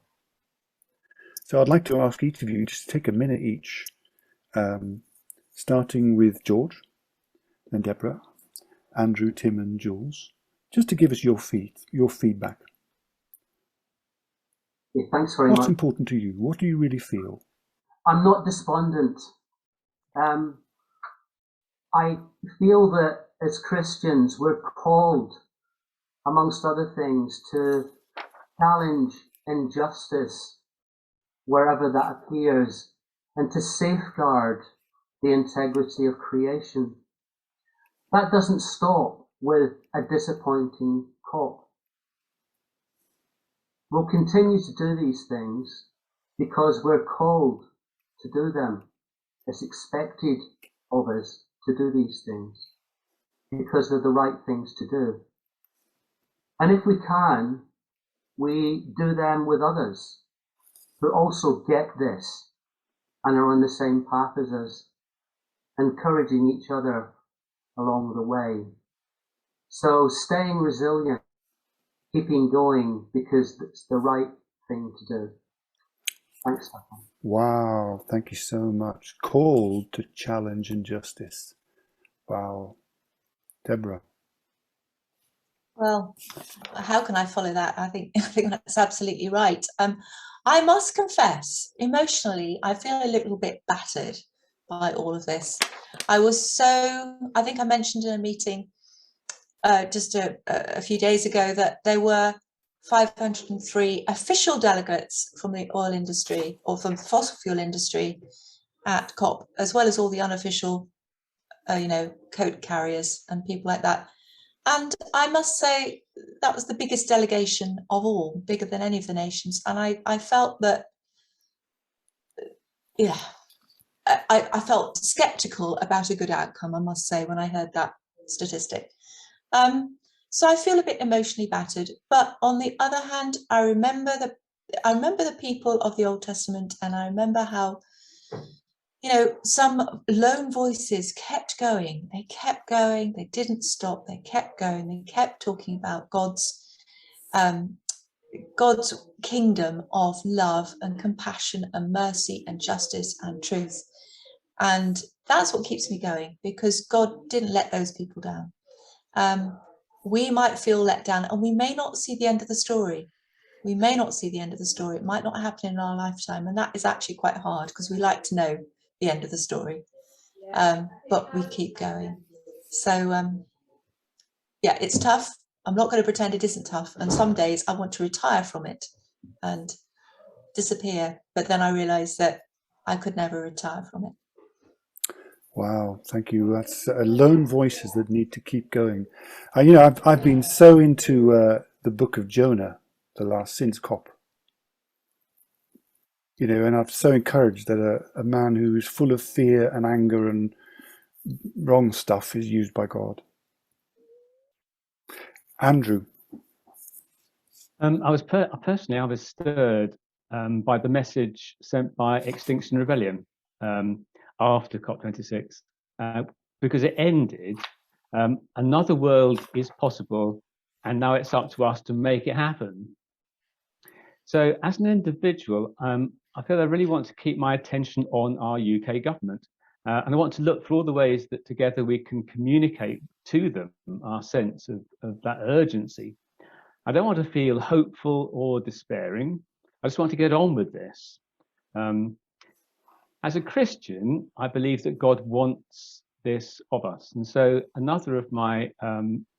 So I'd like to ask each of you just to take a minute each, starting with George, then Deborah, Andrew, Tim and Jules, just to give us your feedback. Yeah, thanks very much. What's important to you? What do you really feel? I'm not despondent. I feel that as Christians we're called, amongst other things, to challenge injustice wherever that appears and to safeguard the integrity of creation. That doesn't stop with a disappointing COP. We'll continue to do these things because we're called to do them. It's expected of us to do these things because they're the right things to do. And if we can, we do them with others who also get this and are on the same path as us, encouraging each other along the way. So staying resilient, keeping going, because it's the right thing to do. Thanks, Staffan. Wow, thank you so much. Called to challenge injustice. Wow. Deborah. Well, how can I follow that? I think that's absolutely right. I must confess, emotionally, I feel a little bit battered by all of this. I think I mentioned in a meeting just a few days ago that there were 503 official delegates from the oil industry or from the fossil fuel industry at COP, as well as all the unofficial, coat carriers and people like that. And I must say that was the biggest delegation of all, bigger than any of the nations. And I felt that, I felt skeptical about a good outcome, I must say, when I heard that statistic. So I feel a bit emotionally battered. But on the other hand, I remember the people of the Old Testament, and I remember how, some lone voices kept going. They kept going. They didn't stop. They kept going. They kept talking about God's kingdom of love and compassion and mercy and justice and truth. And that's what keeps me going, because God didn't let those people down. We might feel let down, and we may not see the end of the story. We may not see the end of the story. It might not happen in our lifetime. And that is actually quite hard, because we like to know the end of the story. But we keep going. So, it's tough. I'm not going to pretend it isn't tough. And some days I want to retire from it and disappear. But then I realize that I could never retire from it. Wow, thank you. That's lone voices that need to keep going. I've been so into the book of Jonah, since COP. And I'm so encouraged that a man who's full of fear and anger and wrong stuff is used by God. Andrew. I was stirred by the message sent by Extinction Rebellion after COP26, because it ended, another world is possible, and now it's up to us to make it happen. So as an individual, I feel I really want to keep my attention on our UK government, and I want to look for all the ways that together we can communicate to them our sense of that urgency. I don't want to feel hopeful or despairing. I just want to get on with this. As a Christian, I believe that God wants this of us. And so another of my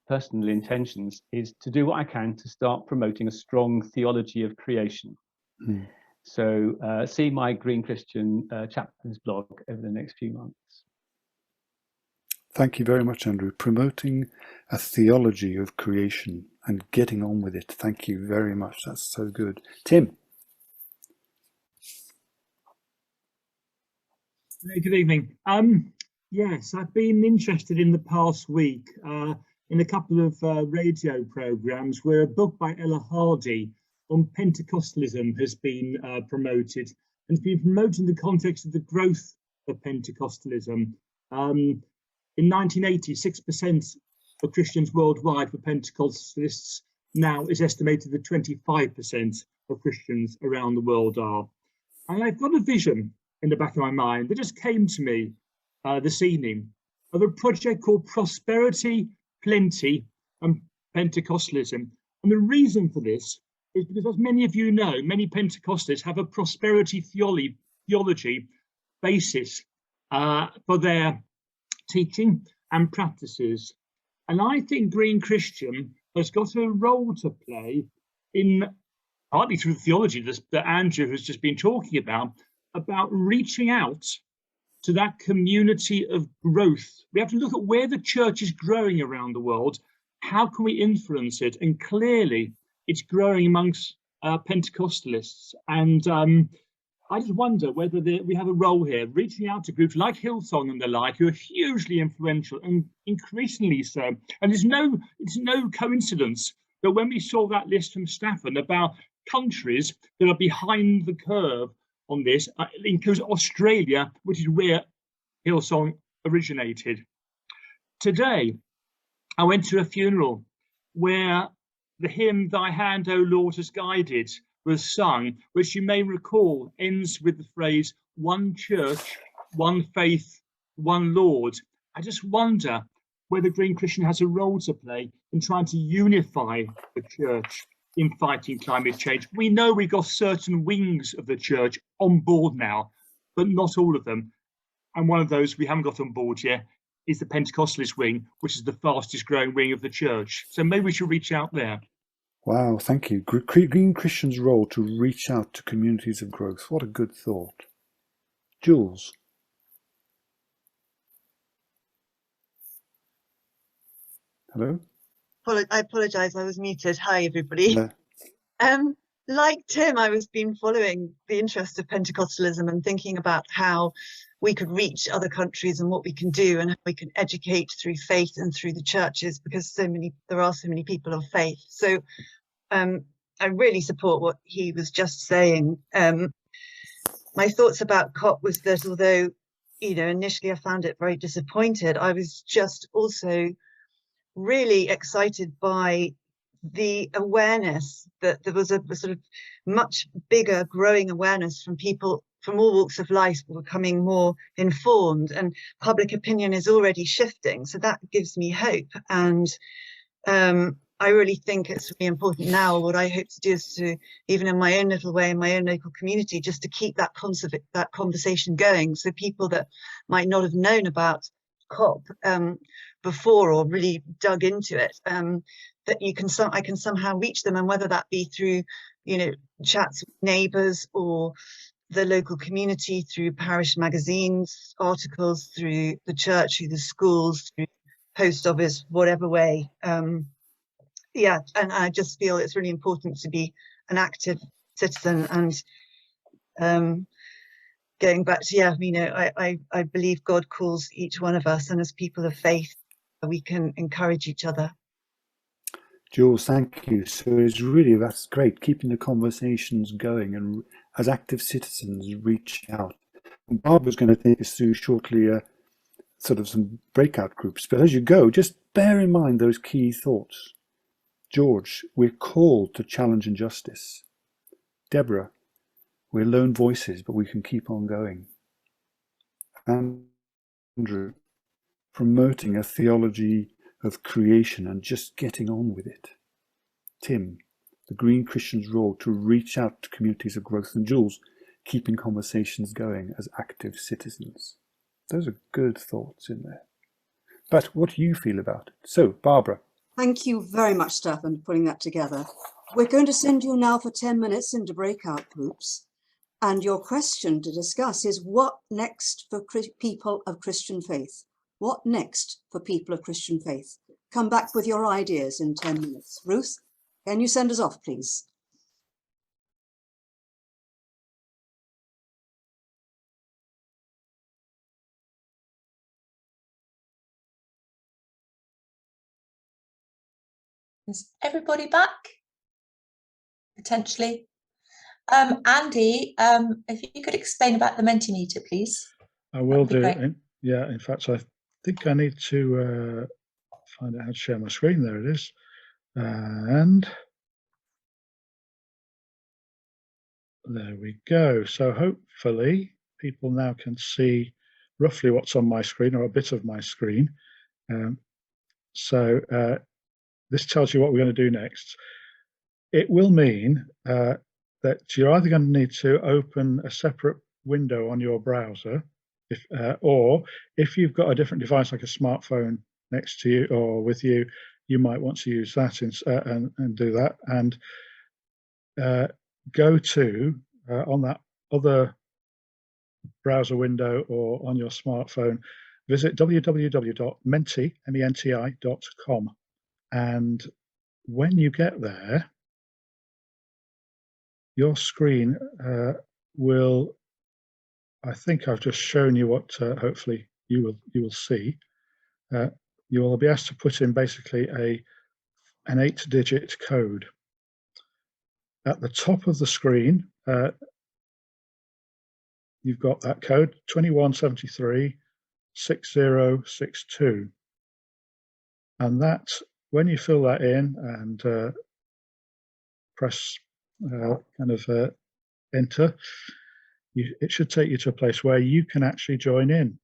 personal intentions is to do what I can to start promoting a strong theology of creation. Mm. So see my Green Christian chapters blog over the next few months. Thank you very much, Andrew. Promoting a theology of creation and getting on with it. Thank you very much. That's so good. Tim. Good evening. Yes, I've been interested in the past week in a couple of radio programmes where a book by Ella Hardy on Pentecostalism has been promoted, and it's been promoted in the context of the growth of Pentecostalism. In 1980, 6% of Christians worldwide were Pentecostalists. Now it's estimated that 25% of Christians around the world are. And I've got a vision in the back of my mind that just came to me this evening of a project called Prosperity, Plenty and Pentecostalism. And the reason for this is because, as many of you know, many Pentecostalists have a prosperity theology basis for their teaching and practices. And I think Green Christian has got a role to play in, partly through the theology that Andrew has just been talking about reaching out to that community of growth. We have to look at where the church is growing around the world. How can we influence it? And clearly it's growing amongst Pentecostalists. And I just wonder whether we have a role here, reaching out to groups like Hillsong and the like, who are hugely influential and increasingly so. And it's no coincidence that when we saw that list from Staffan about countries that are behind the curve on this, it includes Australia, which is where Hillsong originated. today I went to a funeral where the hymn "Thy Hand, O Lord, Has Guided" was sung, which you may recall ends with the phrase "one church, one faith, one Lord." I just wonder whether Green Christian has a role to play in trying to unify the church in fighting climate change. We know we've got certain wings of the church on board now, but not all of them. And one of those we haven't got on board yet is the Pentecostalist wing, which is the fastest growing wing of the church. So maybe we should reach out there. Wow, thank you. Green Christian's role to reach out to communities of growth. What a good thought. Jules. Hello? I apologise, I was muted. Hi, everybody. Like Tim, I was been following the interest of Pentecostalism and thinking about how we could reach other countries and what we can do and how we can educate through faith and through the churches, because there are so many people of faith. So I really support what he was just saying. My thoughts about COP was that although, initially I found it very disappointed, I was just also really excited by the awareness that there was a sort of much bigger growing awareness from people from all walks of life becoming more informed, and public opinion is already shifting. So that gives me hope. And I really think it's really important now. What I hope to do is to, even in my own little way, in my own local community, just to keep that conversation going. So people that might not have known about COP before or really dug into it, that I can somehow reach them, and whether that be through, chats with neighbours or the local community, through parish magazines, articles, through the church, through the schools, through post office, whatever way. Yeah, and I just feel it's really important to be an active citizen. And going back to, I believe God calls each one of us, and as people of faith, we can encourage each other. Jules, thank you. So that's great, keeping the conversations going and as active citizens reach out. And Barbara's going to take us through shortly sort of some breakout groups, but as you go, just bear in mind those key thoughts. George, we're called to challenge injustice. Deborah, we're lone voices, but we can keep on going. Andrew, promoting a theology of creation and just getting on with it. Tim, the Green Christian's role to reach out to communities of growth. And Jules, keeping conversations going as active citizens. Those are good thoughts in there. But what do you feel about it? So, Barbara. Thank you very much, Staffan, for putting that together. We're going to send you now for 10 minutes into breakout groups. And your question to discuss is, what next for people of Christian faith? What next for people of Christian faith? Come back with your ideas in 10 minutes. Ruth, can you send us off, please? Is everybody back? Potentially. Andy, if you could explain about the Mentee Meter, please. I will do. In fact, I think I need to find out how to share my screen. There it is. And there we go. So hopefully people now can see roughly what's on my screen, or a bit of my screen. This tells you what we're going to do next. It will mean that you're either going to need to open a separate window on your browser, or if you've got a different device like a smartphone next to you or with you, you might want to use that and do that. And go to, on that other browser window or on your smartphone, visit www.mentee.com. And when you get there, your screen will, I think I've just shown you what hopefully you will see. You will be asked to put in basically an 8-digit code. At the top of the screen, you've got that code 2173 6062. And that, when you fill that in and press enter, it should take you to a place where you can actually join in.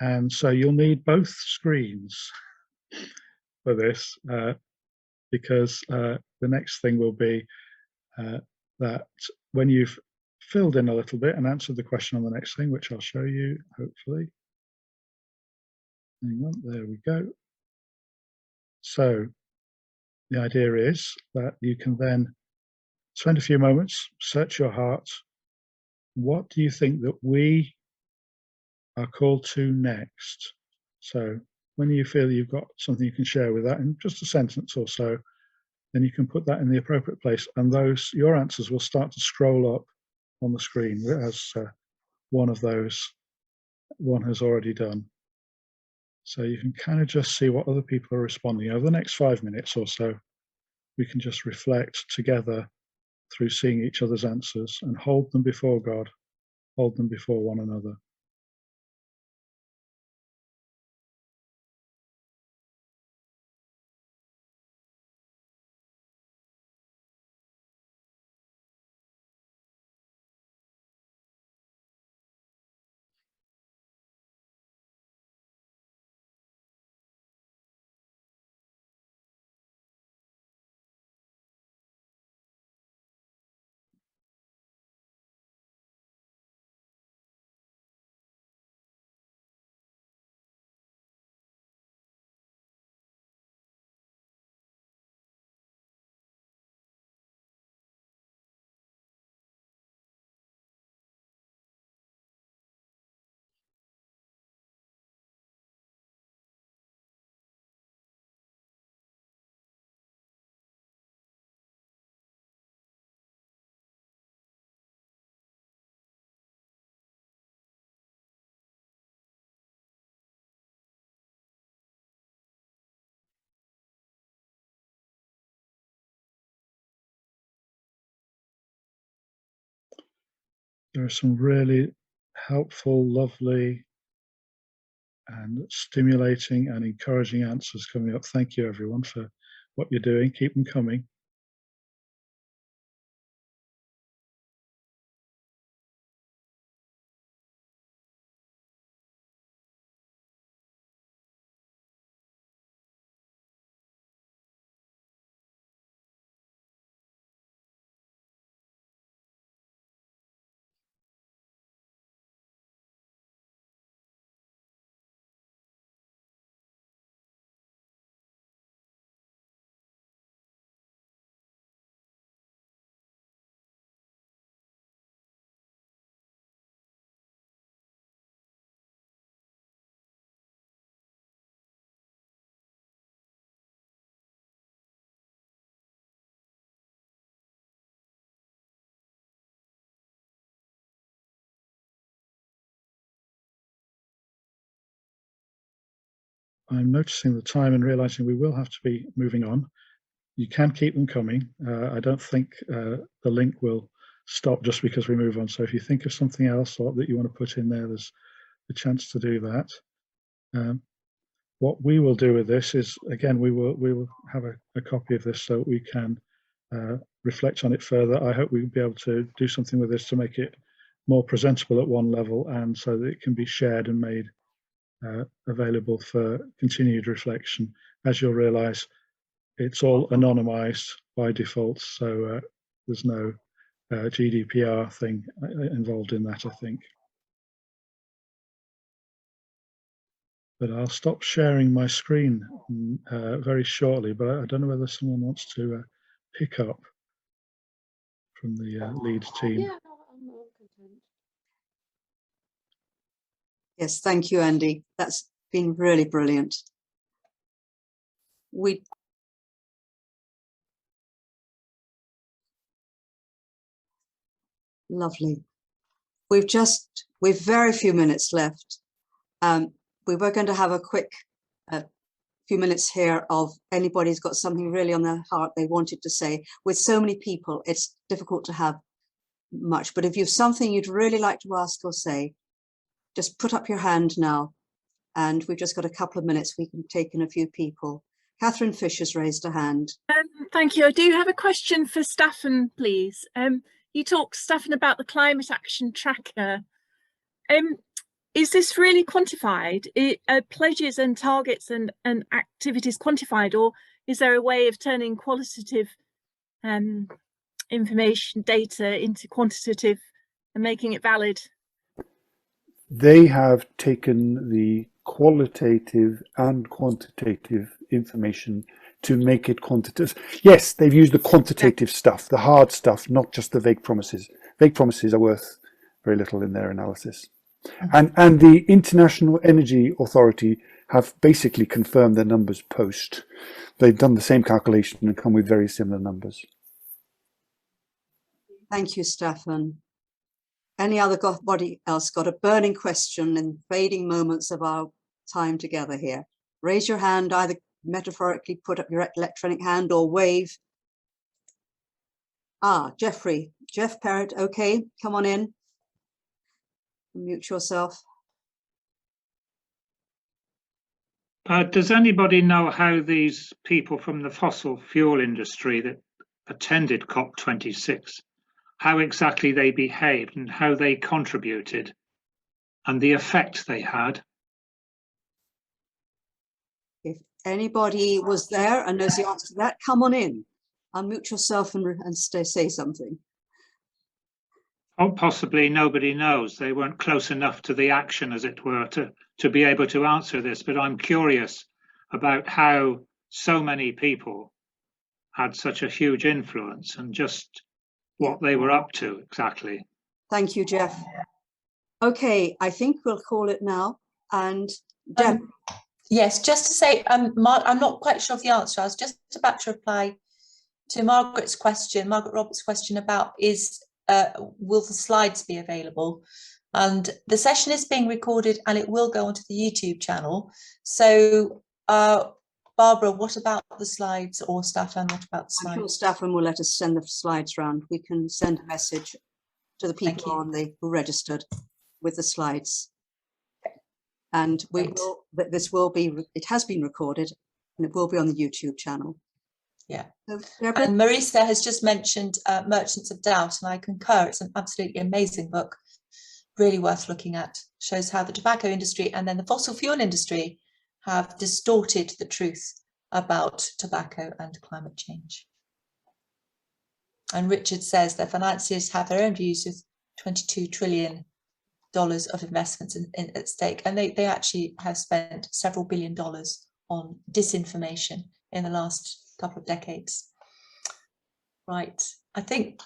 And so you'll need both screens for this, because the next thing will be that when you've filled in a little bit and answered the question on the next thing, which I'll show you, hopefully. Hang on, there we go. So the idea is that you can then spend a few moments, search your heart. What do you think that we are called to next? So when you feel you've got something you can share with that in just a sentence or so, then you can put that in the appropriate place, and your answers will start to scroll up on the screen as one has already done. So you can kind of just see what other people are responding. Over the next 5 minutes or so, we can just reflect together through seeing each other's answers and hold them before God, hold them before one another. There are some really helpful, lovely, and stimulating and encouraging answers coming up. Thank you, everyone, for what you're doing. Keep them coming. I'm noticing the time and realizing we will have to be moving on. You can keep them coming. I don't think the link will stop just because we move on. So if you think of something else or that you want to put in there, there's a chance to do that. What we will do with this is, again, we will have a copy of this so we can reflect on it further. I hope we'll be able to do something with this to make it more presentable at one level, and so that it can be shared and made available for continued reflection. As you'll realize, it's all anonymized by default, so there's no GDPR thing involved in that, I think. But I'll stop sharing my screen very shortly, but I don't know whether someone wants to pick up from the Leeds team. Yeah, I'm content. Yes, thank you, Andy. That's been really brilliant. Lovely. We've very few minutes left. We were going to have a quick few minutes here of anybody's got something really on their heart they wanted to say. With so many people, it's difficult to have much, but if you've something you'd really like to ask or say, just put up your hand now. and we've just got a couple of minutes. We can take in a few people. Catherine Fisher's raised a hand. Thank you. I do have a question for Staffan, please. You talked, Staffan, about the climate action tracker. Is this really quantified? Are pledges and targets and activities quantified, or is there a way of turning qualitative information data into quantitative and making it valid? They have taken the qualitative and quantitative information to make it quantitative. Yes, they've used the quantitative stuff, the hard stuff, not just the vague promises. Vague promises are worth very little in their analysis. And the International Energy Authority have basically confirmed their numbers post. They've done the same calculation and come with very similar numbers. Thank you, Staffan. Any other body else got a burning question in fading moments of our time together here? Raise your hand, either metaphorically put up your electronic hand or wave. Jeffrey, Jeff Parrott, okay, come on in. Mute yourself. Does anybody know how these people from the fossil fuel industry that attended COP26, how exactly they behaved and how they contributed and the effect they had? If anybody was there and knows the answer to that, come on in. Unmute yourself and say something. Oh, possibly nobody knows. They weren't close enough to the action, as it were, to be able to answer this. But I'm curious about how so many people had such a huge influence and just what they were up to exactly. Thank you, Jeff. Okay, I think we'll call it now. And Deb. Yes, just to say, Mark, I'm not quite sure of the answer. I was just about to reply to Margaret Roberts' question about will the slides be available? And the session is being recorded and it will go onto the YouTube channel. So Barbara, what about the slides, or Staffan, what about the slides? I'm sure Staffan will let us send the slides round. We can send a message to the people who registered with the slides. And it has been recorded and it will be on the YouTube channel. Yeah. And Marisa has just mentioned Merchants of Doubt, and I concur. It's an absolutely amazing book, really worth looking at. Shows how the tobacco industry and then the fossil fuel industry have distorted the truth about tobacco and climate change. And Richard says that financiers have their own views with $22 trillion of investments at stake, and they actually have spent several $1 billion on disinformation in the last couple of decades. Right, I think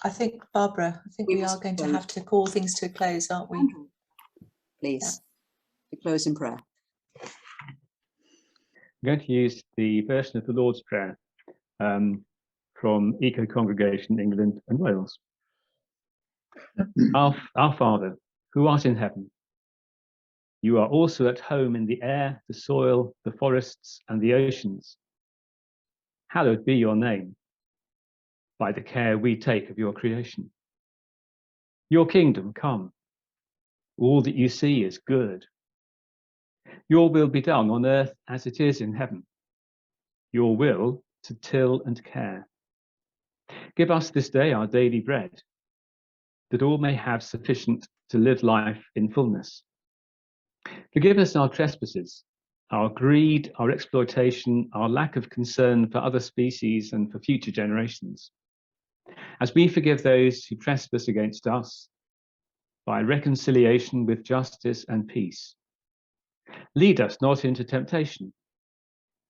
Barbara, we are going to have to call things to a close, aren't we? Please, to close in prayer. I'm going to use the version of the Lord's Prayer from Eco Congregation England and Wales. Our Father, who art in heaven, you are also at home in the air, the soil, the forests, and the oceans. Hallowed be your name, by the care we take of your creation. Your kingdom come. All that you see is good. Your will be done on earth as it is in heaven. Your will to till and care. Give us this day our daily bread, that all may have sufficient to live life in fullness. Forgive us our trespasses, our greed, our exploitation, our lack of concern for other species and for future generations, as we forgive those who trespass against us, by reconciliation with justice and peace. Lead us not into temptation,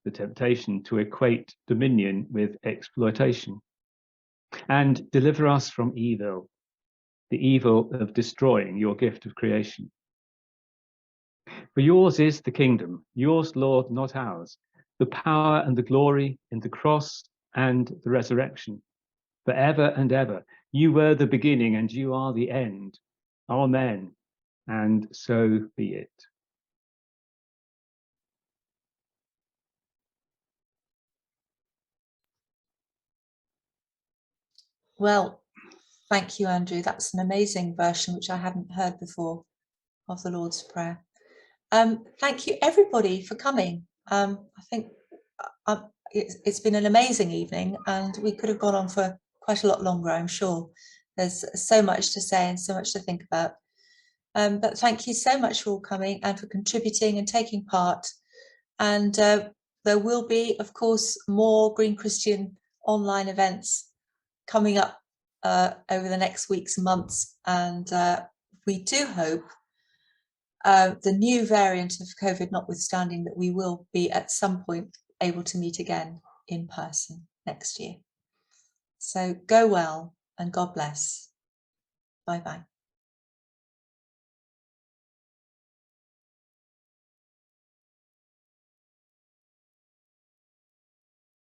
the temptation to equate dominion with exploitation, and deliver us from evil, the evil of destroying your gift of creation. For yours is the kingdom, yours, Lord, not ours, the power and the glory in the cross and the resurrection, forever and ever. You were the beginning and you are the end. Amen. And so be it. Well, thank you, Andrew. That's an amazing version, which I hadn't heard before, of the Lord's Prayer. Thank you everybody for coming. I think it's been an amazing evening, and we could have gone on for quite a lot longer, I'm sure. There's so much to say and so much to think about. But thank you so much for all coming and for contributing and taking part. And there will be, of course, more Green Christian online events coming up over the next weeks and months. And we do hope, the new variant of COVID notwithstanding, that we will be at some point able to meet again in person next year. So go well and God bless. Bye-bye.